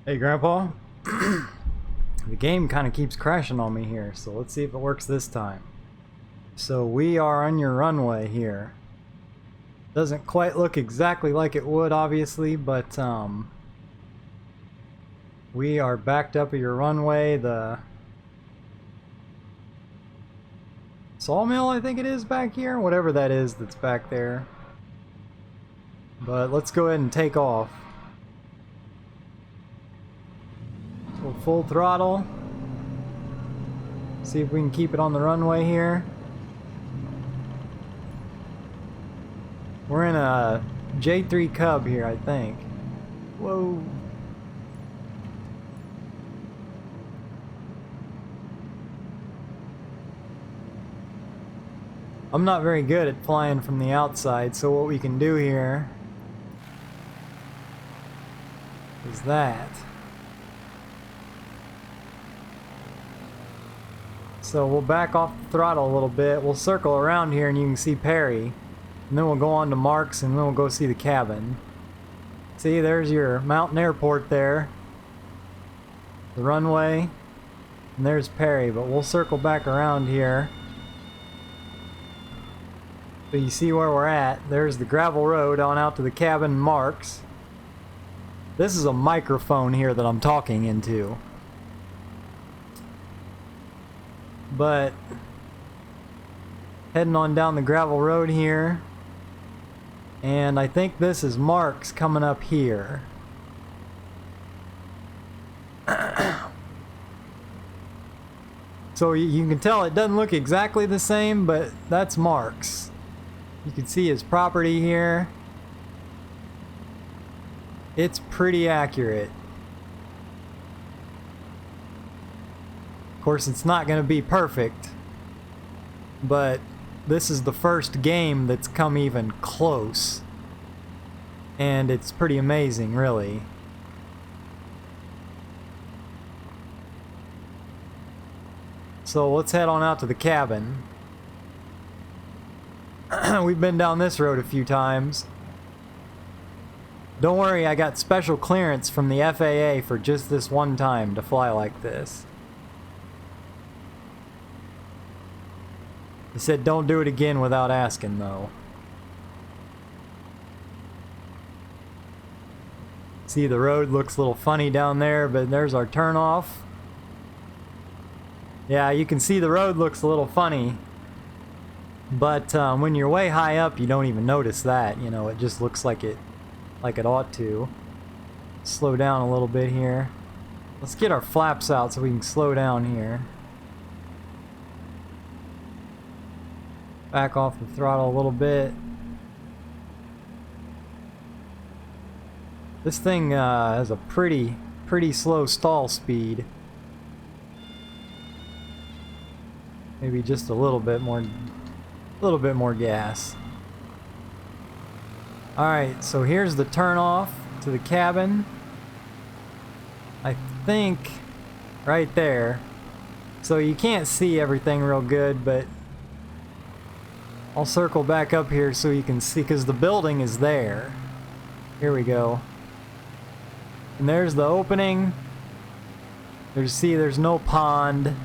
Hey, Grandpa. The game kind of keeps crashing on me here, so let's see if it works this time. So we are on your runway here. Doesn't quite look exactly like it would, obviously, but we are backed up at your runway. The sawmill, I think it is, back here, whatever that is that's back there. But let's go ahead and take off. So full throttle. See if we can keep it on the runway here. We're in a J3 Cub here, I think. Whoa. I'm not very good at flying from the outside, so what we can do here is that. So we'll back off the throttle a little bit. We'll circle around here and you can see Perry. And then we'll go on to Marks and then we'll go see the cabin. See, there's your mountain airport there. The runway. And there's Perry, but we'll circle back around here. So you see where we're at. There's the gravel road on out to the cabin and Marks. This is a microphone here that I'm talking into. But heading on down the gravel road here, and I think this is Marks coming up here. So you can tell it doesn't look exactly the same, but that's Marks. You can see his property here. It's pretty accurate. Of course, it's not going to be perfect, but this is the first game that's come even close, and it's pretty amazing, really. So let's head on out to the cabin. We've been down this road a few times. Don't worry, I got special clearance from the FAA for just this one time to fly like this. He said don't do it again without asking, though. See, the road looks a little funny down there, but there's our turnoff. Yeah, you can see the road looks a little funny. But when you're way high up, you don't even notice that. You know, it just looks like it ought to. Slow down a little bit here. Let's get our flaps out so we can slow down here. Back off the throttle a little bit. This thing has a pretty slow stall speed. Maybe just a little bit more gas. Alright, so here's the turn off to the cabin. I think right there. So you can't see everything real good, but I'll circle back up here so you can see, because the building is there. Here we go. And there's the opening. There's no pond.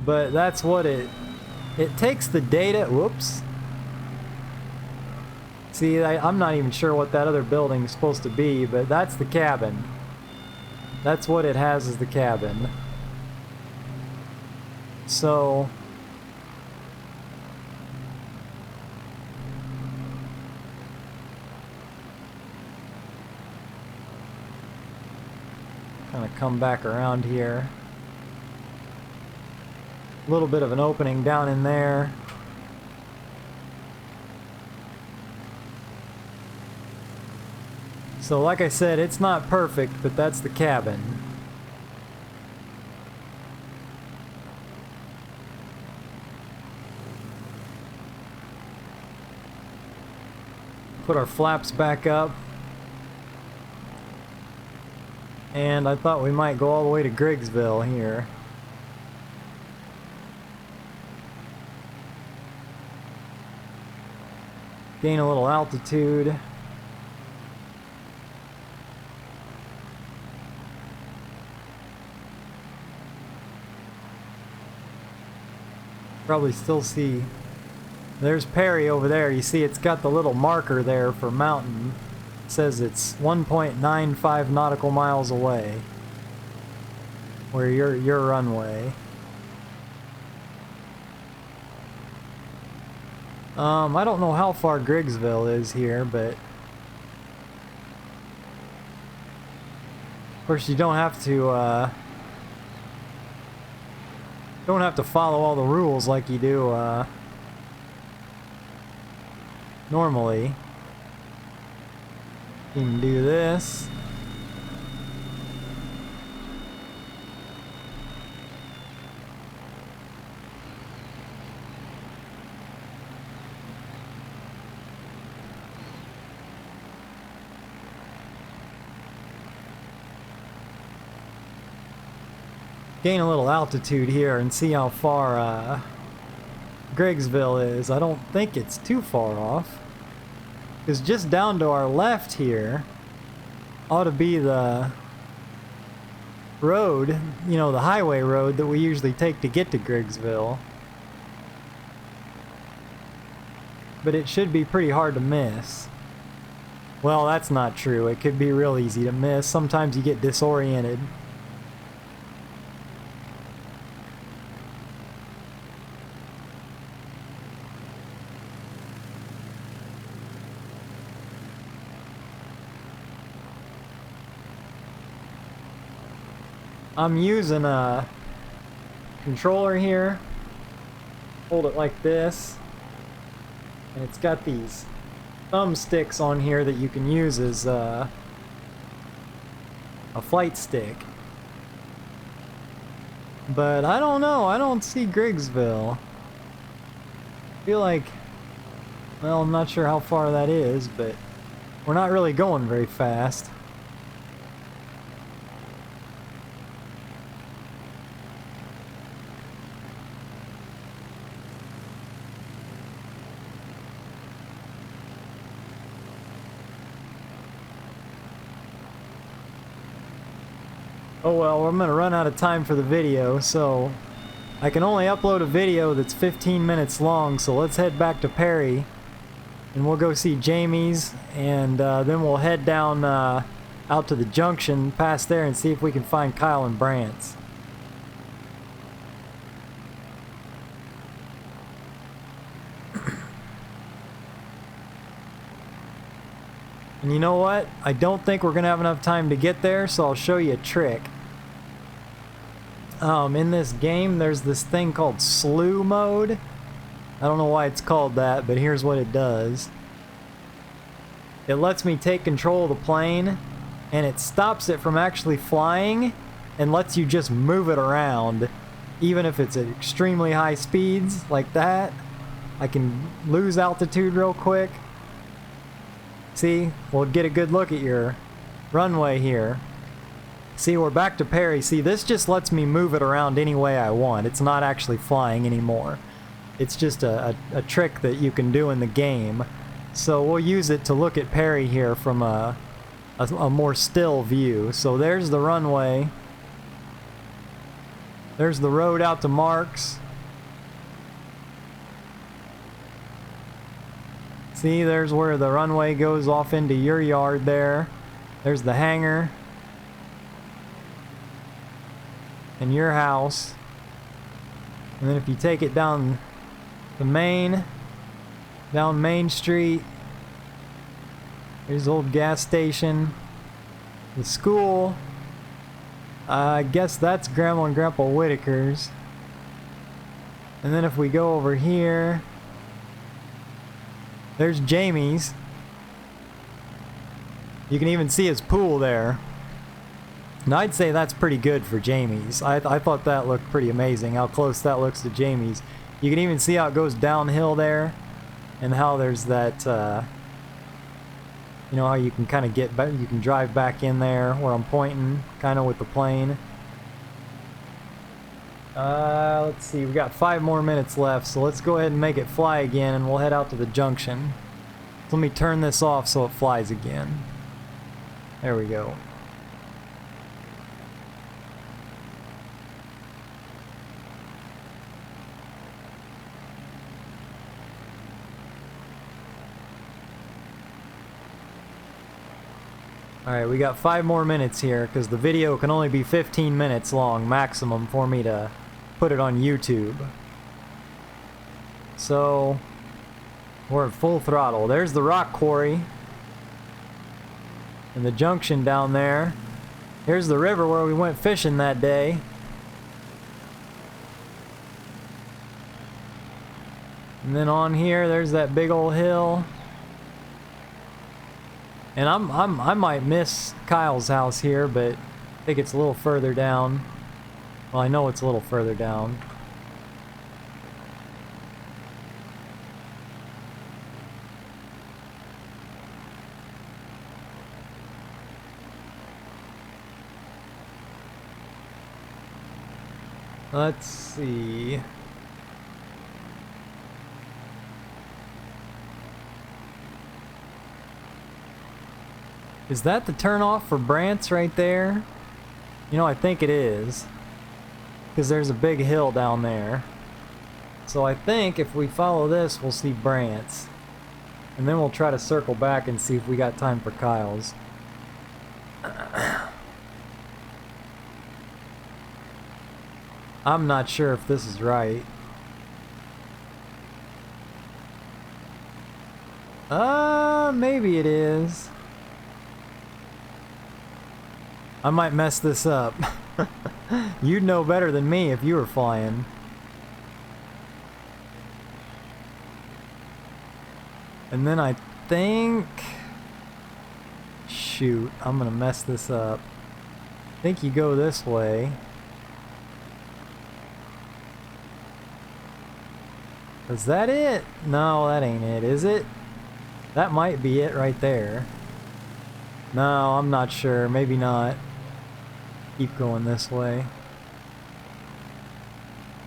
But that's what it takes the data. Whoops. See, I'm not even sure what that other building is supposed to be, but that's the cabin. That's what it has, is the cabin. So kind of come back around here. A little bit of an opening down in there. So like I said, it's not perfect, but that's the cabin. Put our flaps back up. And I thought we might go all the way to Griggsville here. Gain a little altitude. Probably still see, there's Perry over there. You see it's got the little marker there for mountain. It says it's 1.95 nautical miles away where your runway. I don't know how far Griggsville is here, but of course you don't have to follow all the rules like you do normally. You can do this. Gain a little altitude here and see how far Griggsville is. I don't think it's too far off. Because just down to our left here ought to be the road, you know, the highway road that we usually take to get to Griggsville. But it should be pretty hard to miss. Well, that's not true. It could be real easy to miss. Sometimes you get disoriented. I'm using a controller here. Hold it like this. And it's got these thumbsticks on here that you can use as a flight stick. But I don't know. I don't see Griggsville. I feel like, well, I'm not sure how far that is, but we're not really going very fast. Oh well, I'm gonna run out of time for the video, so I can only upload a video that's 15 minutes long, so let's head back to Perry and we'll go see Jamie's, and then we'll head down out to the junction past there and see if we can find Kyle and Brant's. And you know what? I don't think we're gonna have enough time to get there, so I'll show you a trick. In this game, there's this thing called slew mode. I don't know why it's called that, but here's what it does. It lets me take control of the plane, and it stops it from actually flying, and lets you just move it around. Even if it's at extremely high speeds, like that. I can lose altitude real quick. See, we'll get a good look at your runway here. See, we're back to Perry. See, this just lets me move it around any way I want. It's not actually flying anymore. It's just a trick that you can do in the game. So we'll use it to look at Perry here from a more still view. So there's the runway. There's the road out to Marks. See, there's where the runway goes off into your yard there. There's the hangar. And your house. And then if you take it down the down Main Street, there's the old gas station, the school. I guess that's Grandma and Grandpa Whitaker's. And then if we go over here, there's Jamie's. You can even see his pool there. And I'd say that's pretty good for Jamie's. I thought that looked pretty amazing, how close that looks to Jamie's. You can even see how it goes downhill there, and how there's that, you know, how you can kind of get back, you can drive back in there where I'm pointing, kind of with the plane. Let's see, we got 5 more minutes left, so let's go ahead and make it fly again, and we'll head out to the junction. Let me turn this off so it flies again. There we go. Alright, we got 5 more minutes here because the video can only be 15 minutes long maximum for me to put it on YouTube. So, we're at full throttle. There's the rock quarry. And the junction down there. Here's the river where we went fishing that day. And then on here, there's that big old hill. And I might miss Kyle's house here, but I think it's a little further down. Well, I know it's a little further down. Let's see. Is that the turnoff for Brant's right there? You know, I think it is. Because there's a big hill down there. So I think if we follow this, we'll see Brant's. And then we'll try to circle back and see if we got time for Kyle's. I'm not sure if this is right. Maybe it is. I might mess this up. You'd know better than me if you were flying. And then I think... Shoot, I'm gonna mess this up. I think you go this way. Is that it? No, that ain't it, is it? That might be it right there. No, I'm not sure. Maybe not. Keep going this way.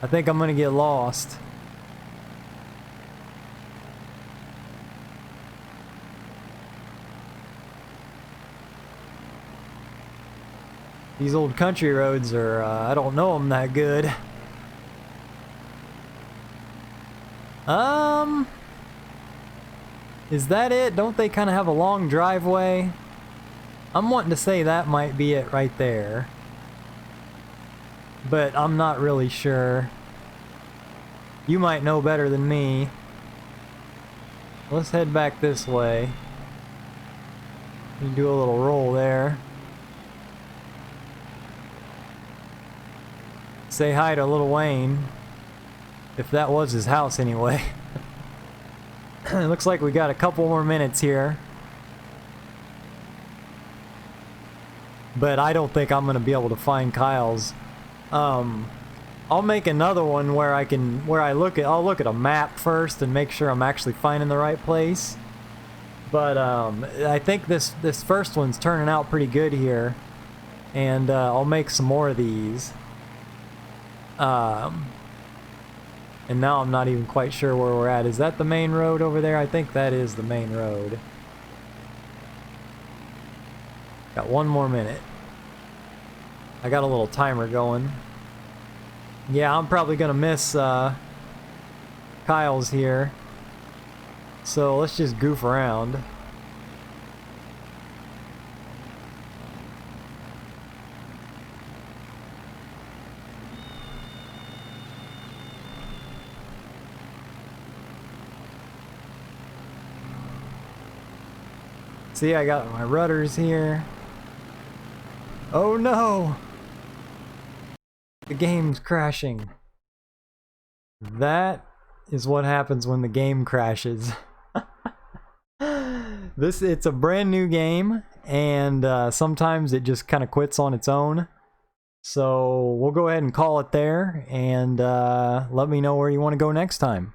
I think I'm gonna get lost. These old country roads are, I don't know them that good. Is that it? Don't they kind of have a long driveway? I'm wanting to say that might be it right there. But I'm not really sure. You might know better than me. Let's head back this way. We do a little roll there. Say hi to Little Wayne. If that was his house anyway. It looks like we got a couple more minutes here. But I don't think I'm gonna be able to find Kyle's. I'll make another one where I'll look at a map first and make sure I'm actually finding the right place. But I think this first one's turning out pretty good here. And I'll make some more of these. And now I'm not even quite sure where we're at. Is that the main road over there? I think that is the main road. Got 1 more minute. I got a little timer going. Yeah, I'm probably gonna miss Kyle's here. So let's just goof around. See, I got my rudders here. Oh no! The game's crashing. That is what happens when the game crashes. It's a brand new game, and sometimes it just kind of quits on its own. So we'll go ahead and call it there, and let me know where you want to go next time.